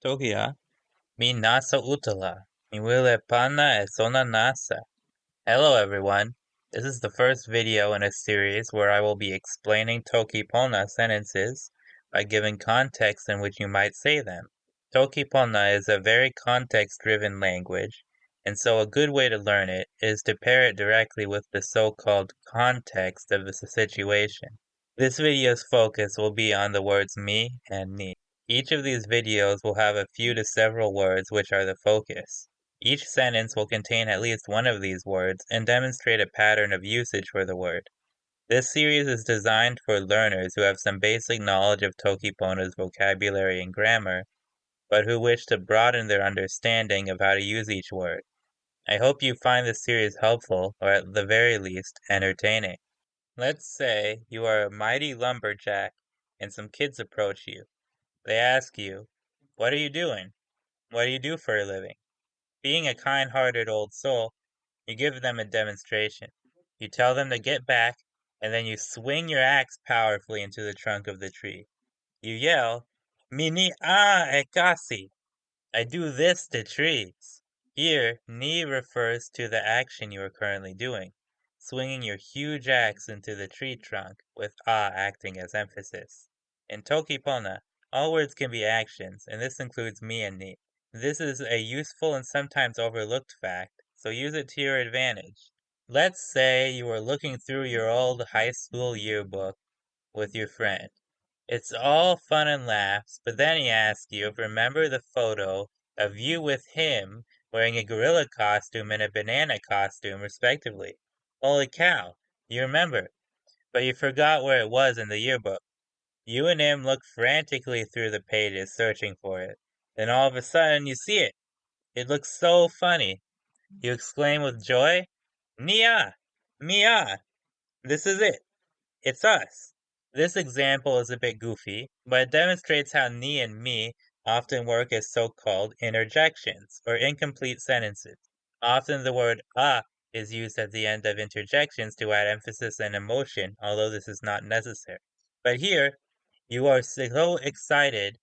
Tokia, mi nasa utala, mi wile pana e sona nasa. Hello everyone, this is the first video in a series where I will be explaining Toki Pona sentences by giving context in which you might say them. Toki Pona is a very context-driven language, and so a good way to learn it is to pair it directly with the so-called context of the situation. This video's focus will be on the words me and ni. Each of these videos will have a few to several words which are the focus. Each sentence will contain at least one of these words and demonstrate a pattern of usage for the word. This series is designed for learners who have some basic knowledge of Toki Pona's vocabulary and grammar, but who wish to broaden their understanding of how to use each word. I hope you find this series helpful, or at the very least, entertaining. Let's say you are a mighty lumberjack and some kids approach you. They ask you, "What are you doing? What do you do for a living?" Being a kind-hearted old soul, you give them a demonstration. You tell them to get back, and then you swing your axe powerfully into the trunk of the tree. You yell, "Mini a ekasi!" I do this to trees. Here, ni refers to the action you are currently doing, swinging your huge axe into the tree trunk, with a acting as emphasis. In Toki Pona, all words can be actions, and this includes mi and ni. This is a useful and sometimes overlooked fact, so use it to your advantage. Let's say you are looking through your old high school yearbook with your friend. It's all fun and laughs, but then he asks you if you remember the photo of you with him wearing a gorilla costume and a banana costume, respectively. Holy cow, you remember, but you forgot where it was in the yearbook. You and him look frantically through the pages searching for it. Then all of a sudden you see it. It looks so funny. You exclaim with joy, "Nia! Mia! This is it! It's us!" This example is a bit goofy, but it demonstrates how ni and mi often work as so-called interjections, or incomplete sentences. Often the word a is used at the end of interjections to add emphasis and emotion, although this is not necessary. But here, you are so excited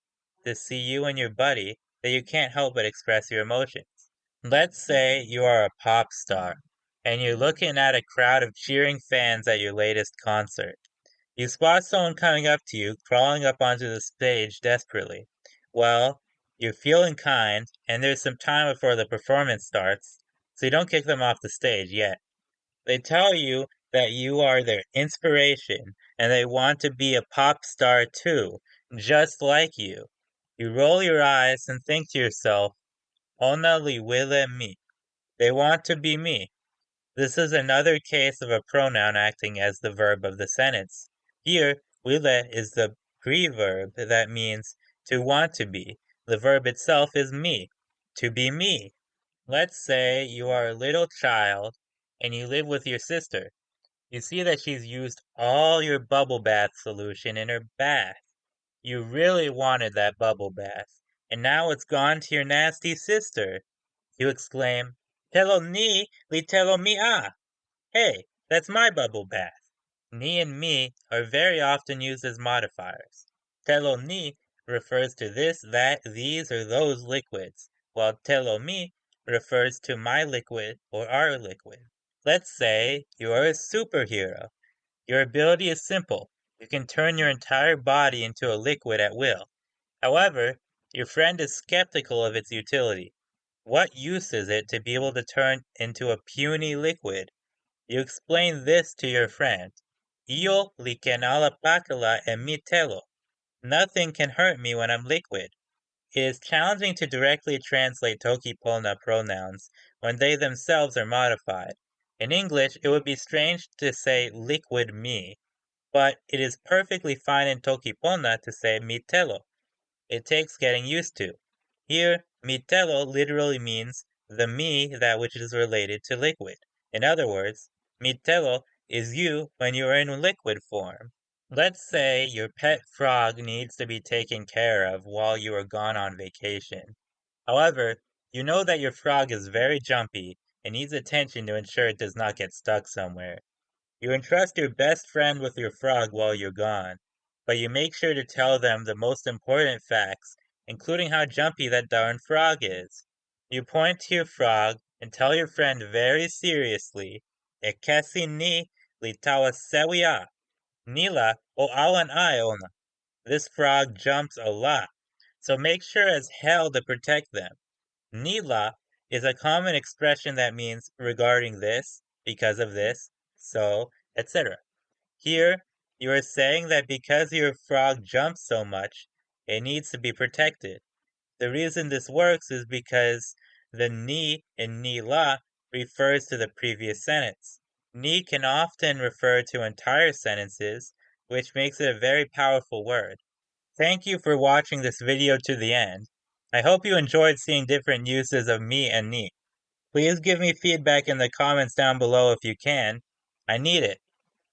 to see you and your buddy that you can't help but express your emotions. Let's say you are a pop star, and you're looking at a crowd of cheering fans at your latest concert. You spot someone coming up to you, crawling up onto the stage desperately. Well, you're feeling kind, and there's some time before the performance starts, so you don't kick them off the stage yet. They tell you that you are their inspiration, and they want to be a pop star too, just like you. You roll your eyes and think to yourself, "Ona liwile mi." They want to be me. This is another case of a pronoun acting as the verb of the sentence. Here, wile is the preverb that means to want to be. The verb itself is me, to be me. Let's say you are a little child and you live with your sister. You see that she's used all your bubble bath solution in her bath. You really wanted that bubble bath, and now it's gone to your nasty sister. You exclaim, "Telo ni li telo mi a." Hey, that's my bubble bath. Ni and mi are very often used as modifiers. Telo ni refers to this, that, these, or those liquids, while telo mi refers to my liquid or our liquid. Let's say you are a superhero. Your ability is simple. You can turn your entire body into a liquid at will. However, your friend is skeptical of its utility. What use is it to be able to turn into a puny liquid? You explain this to your friend. Io li canala pacala e mi telo. Nothing can hurt me when I'm liquid. It is challenging to directly translate Toki Pona pronouns when they themselves are modified. In English, it would be strange to say liquid me, but it is perfectly fine in Toki Pona to say mi telo. It takes getting used to. Here, mi telo literally means the me that which is related to liquid. In other words, mi telo is you when you are in liquid form. Let's say your pet frog needs to be taken care of while you are gone on vacation. However, you know that your frog is very jumpy and needs attention to ensure it does not get stuck somewhere. You entrust your best friend with your frog while you're gone, but you make sure to tell them the most important facts including how jumpy that darn frog is. You point to your frog and tell your friend very seriously, E kasi ni litawa sewiya, nila o awan iona. This frog jumps a lot, so make sure as hell to protect them. Nila is a common expression that means regarding this, because of this, so, etc. Here, you are saying that because your frog jumps so much, it needs to be protected. The reason this works is because the ni in nila refers to the previous sentence. Ni can often refer to entire sentences, which makes it a very powerful word. Thank you for watching this video to the end. I hope you enjoyed seeing different uses of me and ni. Please give me feedback in the comments down below if you can. I need it.